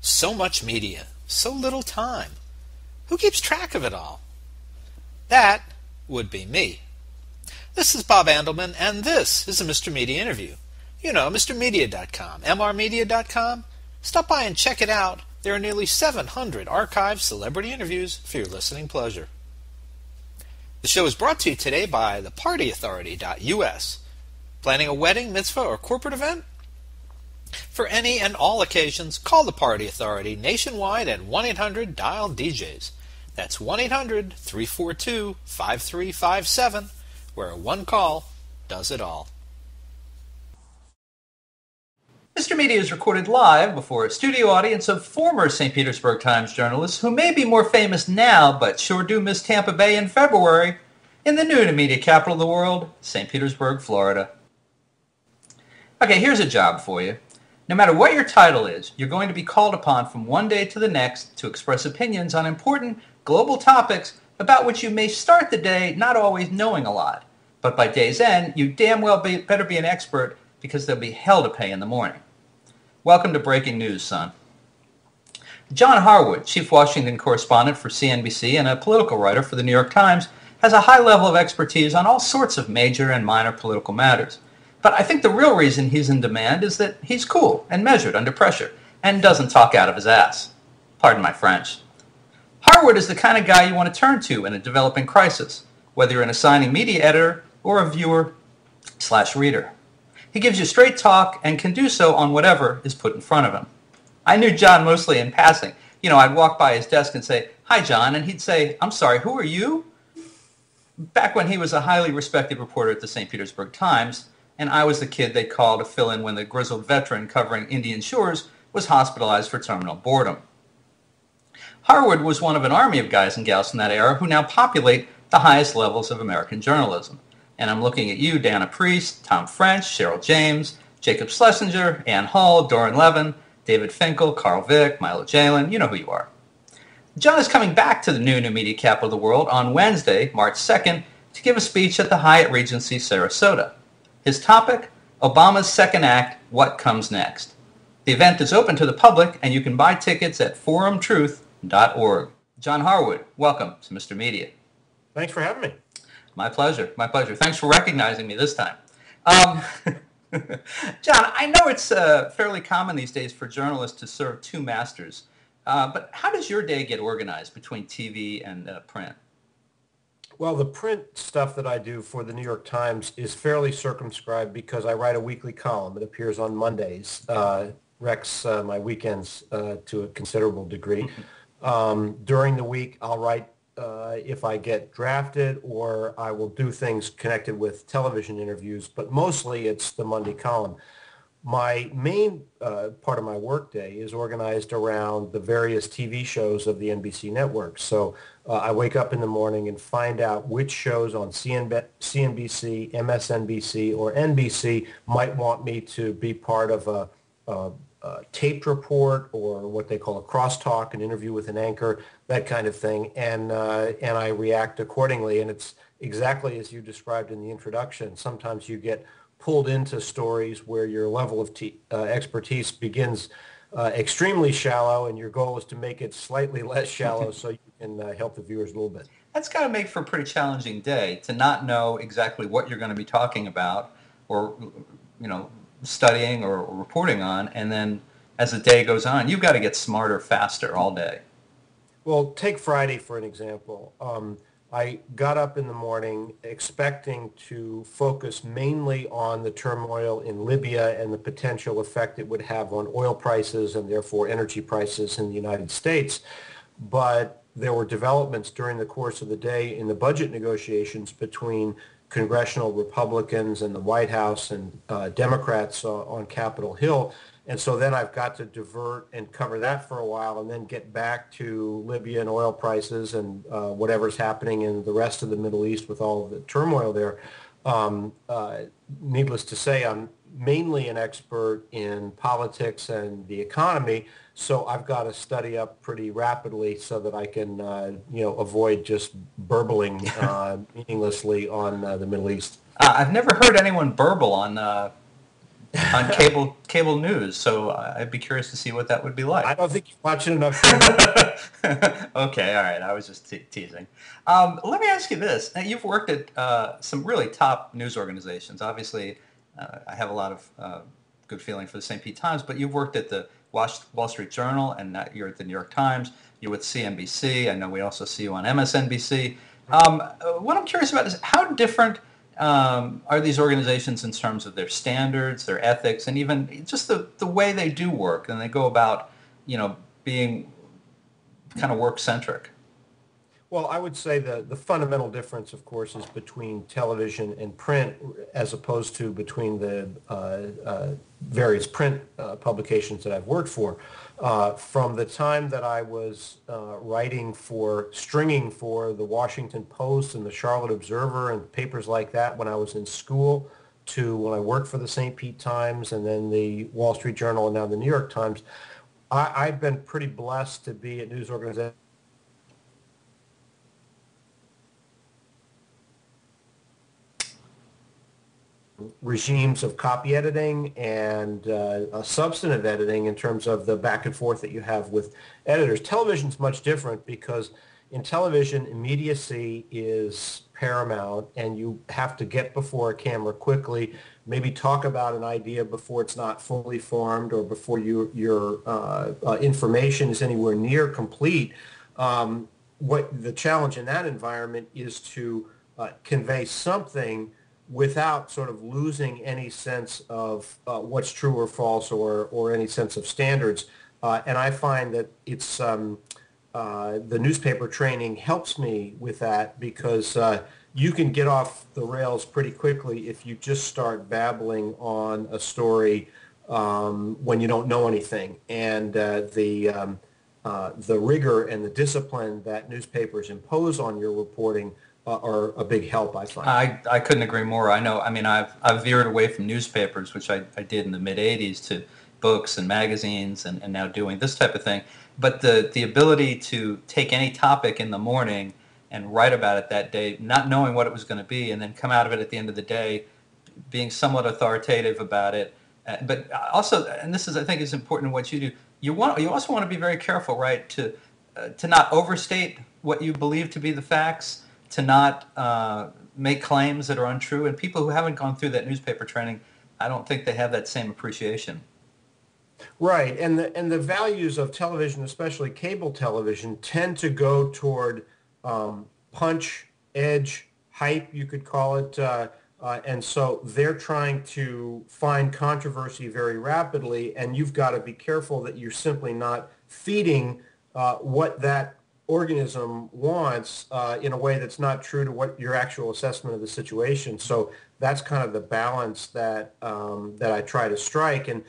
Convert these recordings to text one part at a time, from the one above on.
So much media, so little time. Who keeps track of it all? That would be me. This is Bob Andelman, and this is a Mr. Media interview. You know, MrMedia.com, MRmedia.com. Stop by and check it out. There are nearly 700 archived celebrity interviews for your listening pleasure. The show is brought to you today by thepartyauthority.us. Planning a wedding, mitzvah, or corporate event? For any and all occasions, call the Party Authority nationwide at 1-800-DIAL-DJs. That's 1-800-342-5357, where one call does it all. Mr. Media is recorded live before a studio audience of former St. Petersburg Times journalists who may be more famous now but sure do miss Tampa Bay in February, in the new media capital of the world, St. Petersburg, Florida. Okay, here's a job for you. No matter what your title is, you're going to be called upon from one day to the next to express opinions on important global topics about which you may start the day not always knowing a lot. But by day's end, you damn well better be an expert because there'll be hell to pay in the morning. Welcome to Breaking News, son. John Harwood, chief Washington correspondent for CNBC and a political writer for the New York Times, has a high level of expertise on all sorts of major and minor political matters. But I think the real reason he's in demand is that he's cool and measured under pressure and doesn't talk out of his ass. Pardon my French. Harwood is the kind of guy you want to turn to in a developing crisis, whether you're an assigning media editor or a viewer/reader. He gives you straight talk and can do so on whatever is put in front of him. I knew John mostly in passing. You know, I'd walk by his desk and say, "Hi, John," and he'd say, "I'm sorry, who are you?" Back when he was a highly respected reporter at the St. Petersburg Times, and I was the kid they'd call to fill in when the grizzled veteran covering Indian shores was hospitalized for terminal boredom. Harwood was one of an army of guys and gals from that era who now populate the highest levels of American journalism. And I'm looking at you, Dana Priest, Tom French, Cheryl James, Jacob Schlesinger, Ann Hull, Doran Levin, David Finkel, Carl Vick, Milo Jalen. You know who you are. John is coming back to the new media capital of the world on Wednesday, March 2nd, to give a speech at the Hyatt Regency Sarasota. His topic, Obama's Second Act, What Comes Next. The event is open to the public, and you can buy tickets at forumtruth.org. John Harwood, welcome to Mr. Media. Thanks for having me. My pleasure. My pleasure. Thanks for recognizing me this time. John, I know it's fairly common these days for journalists to serve two masters, but how does your day get organized between TV and print? Well, the print stuff that I do for the New York Times is fairly circumscribed because I write a weekly column. It appears on Mondays, wrecks my weekends to a considerable degree. During the week, I'll write if I get drafted, or I will do things connected with television interviews, but mostly it's the Monday column. My main part of my workday is organized around the various TV shows of the NBC network. So I wake up in the morning and find out which shows on CNBC, MSNBC, or NBC might want me to be part of a taped report, or what they call a crosstalk, an interview with an anchor, that kind of thing, and I react accordingly. And it's exactly as you described in the introduction. Sometimes you get pulled into stories where your level of expertise begins extremely shallow, and your goal is to make it slightly less shallow so you can help the viewers a little bit. That's got to make for a pretty challenging day, to not know exactly what you're going to be talking about, or studying or reporting on, and then as the day goes on, you've got to get smarter faster all day. Well, take Friday for an example. I got up in the morning expecting to focus mainly on the turmoil in Libya and the potential effect it would have on oil prices and therefore energy prices in the United States. But there were developments during the course of the day in the budget negotiations between congressional Republicans and the White House and Democrats on Capitol Hill. And so then I've got to divert and cover that for a while and then get back to Libya and oil prices and whatever's happening in the rest of the Middle East with all of the turmoil there. Needless to say, I'm mainly an expert in politics and the economy, so I've got to study up pretty rapidly so that I can, avoid just burbling meaninglessly on the Middle East. I've never heard anyone burble on on cable news. So I'd be curious to see what that would be like. I don't think you're watching enough. Okay, all right. I was just teasing. Let me ask you this. Now, you've worked at some really top news organizations. Obviously, I have a lot of good feeling for the St. Pete Times, but you've worked at the Wall Street Journal, and now you're at the New York Times. You're with CNBC. I know we also see you on MSNBC. What I'm curious about is how different are these organizations in terms of their standards, their ethics, and even just the way they do work and they go about, being kind of work-centric? Well, I would say the fundamental difference, of course, is between television and print as opposed to between the various print publications that I've worked for. From the time that I was stringing for the Washington Post and the Charlotte Observer and papers like that when I was in school, to when I worked for the St. Pete Times and then the Wall Street Journal and now the New York Times, I've been pretty blessed to be at news organizations regimes of copy editing and substantive editing in terms of the back and forth that you have with editors. Television's much different because in television, immediacy is paramount and you have to get before a camera quickly, maybe talk about an idea before it's not fully formed or before your information is anywhere near complete. What the challenge in that environment is to convey something without sort of losing any sense of what's true or false or any sense of standards. And I find that it's the newspaper training helps me with that because you can get off the rails pretty quickly if you just start babbling on a story when you don't know anything. And the rigor and the discipline that newspapers impose on your reporting are a big help, I find. I couldn't agree more. I've veered away from newspapers, which I did in the mid-'80s, to books and magazines and now doing this type of thing. But the ability to take any topic in the morning and write about it that day, not knowing what it was going to be, and then come out of it at the end of the day being somewhat authoritative about it. But also, and this is, I think, is important in what you do, you also want to be very careful, right, to not overstate what you believe to be the facts, to not make claims that are untrue. And people who haven't gone through that newspaper training, I don't think they have that same appreciation. Right, and the values of television, especially cable television, tend to go toward punch, edge, hype, you could call it, and so they're trying to find controversy very rapidly, and you've got to be careful that you're simply not feeding what that organism wants in a way that's not true to what your actual assessment of the situation. So that's kind of the balance that I try to strike. And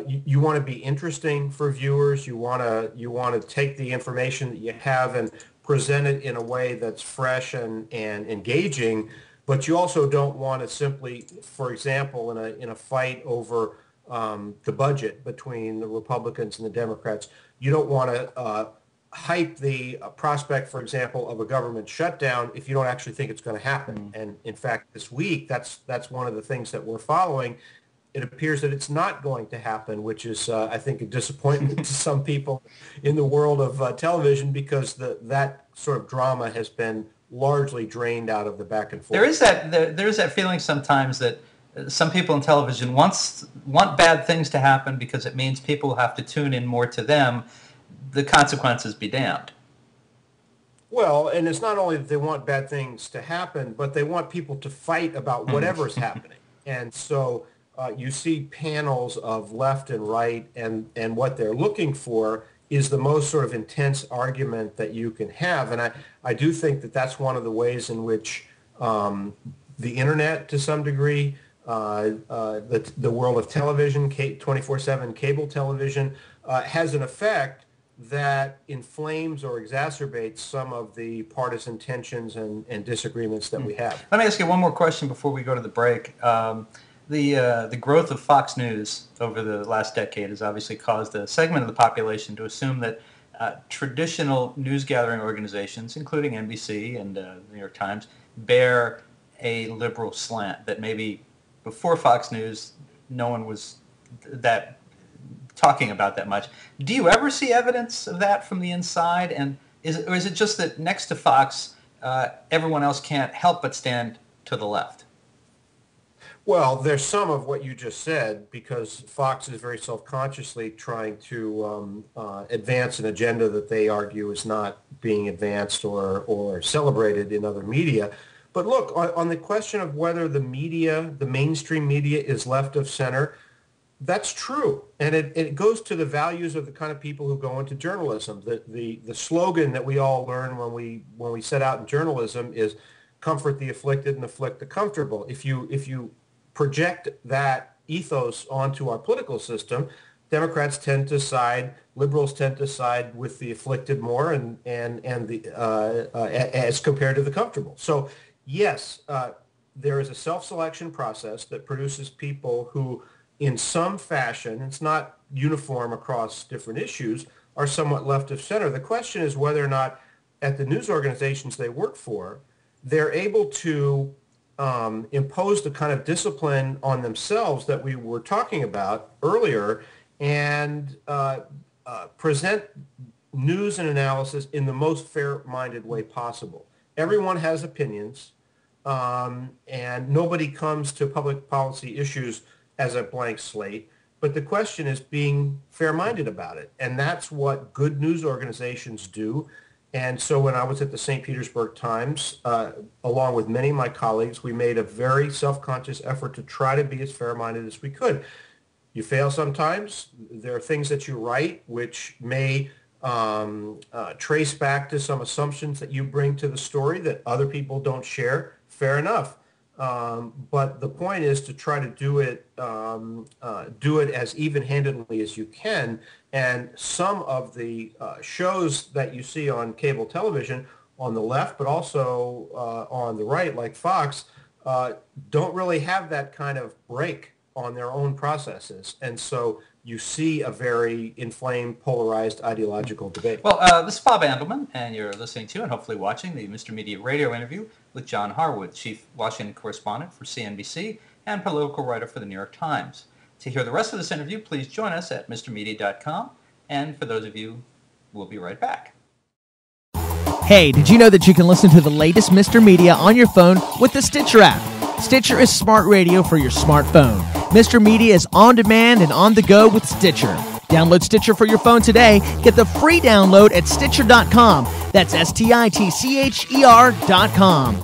you want to be interesting for viewers. You want to take the information that you have and present it in a way that's fresh and engaging. But you also don't want to simply, for example, in a fight over the budget between the Republicans and the Democrats, you don't want to hype the prospect, for example, of a government shutdown if you don't actually think it's going to happen. Mm-hmm. And in fact, this week, that's one of the things that we're following. It appears that it's not going to happen, which is, I think, a disappointment to some people in the world of television because that sort of drama has been largely drained out of the back and forth. There is that feeling sometimes that some people in television want bad things to happen because it means people have to tune in more to them. The consequences be damned. Well, and it's not only that they want bad things to happen, but they want people to fight about whatever's happening. And so you see panels of left and right, and what they're looking for is the most sort of intense argument that you can have. And I do think that that's one of the ways in which the internet, to some degree, the world of television, 24/7 cable television, has an effect that inflames or exacerbates some of the partisan tensions and disagreements that we have. Let me ask you one more question before we go to the break. The growth of Fox News over the last decade has obviously caused a segment of the population to assume that traditional news-gathering organizations, including NBC and the New York Times, bear a liberal slant, that maybe before Fox News, no one was that talking about that much. Do you ever see evidence of that from the inside? And is it just that next to Fox, everyone else can't help but stand to the left? Well, there's some of what you just said, because Fox is very self-consciously trying to advance an agenda that they argue is not being advanced or celebrated in other media. But look, on the question of whether the media, the mainstream media, is left of center, that's true. And it goes to the values of the kind of people who go into journalism. The slogan that we all learn when we set out in journalism is comfort the afflicted and afflict the comfortable. If you project that ethos onto our political system, Democrats tend to side, liberals tend to side with the afflicted more, and as compared to the comfortable. So yes, there is a self-selection process that produces people who, in some fashion, it's not uniform across different issues, are somewhat left of center. The question is whether or not at the news organizations they work for, they're able to impose the kind of discipline on themselves that we were talking about earlier, and present news and analysis in the most fair-minded way possible. Everyone has opinions, and nobody comes to public policy issues as a blank slate. But the question is being fair-minded about it, and that's what good news organizations do. And so when I was at the St. Petersburg Times, along with many of my colleagues, we made a very self-conscious effort to try to be as fair-minded as we could. You fail sometimes. There are things that you write which may trace back to some assumptions that you bring to the story that other people don't share. Fair enough. But the point is to try to do it as even-handedly as you can. And some of the shows that you see on cable television on the left, but also on the right, like Fox, don't really have that kind of break on their own processes. And so you see a very inflamed, polarized ideological debate. Well, this is Bob Andelman, and you're listening to and hopefully watching the Mr. Media radio interview with John Harwood, Chief Washington Correspondent for CNBC and political writer for the New York Times. To hear the rest of this interview, please join us at MrMedia.com. And for those of you, we'll be right back. Hey, did you know that you can listen to the latest Mr. Media on your phone with the Stitcher app? Stitcher is smart radio for your smartphone. Mr. Media is on demand and on the go with Stitcher. Download Stitcher for your phone today. Get the free download at Stitcher.com. That's STITCHER.com.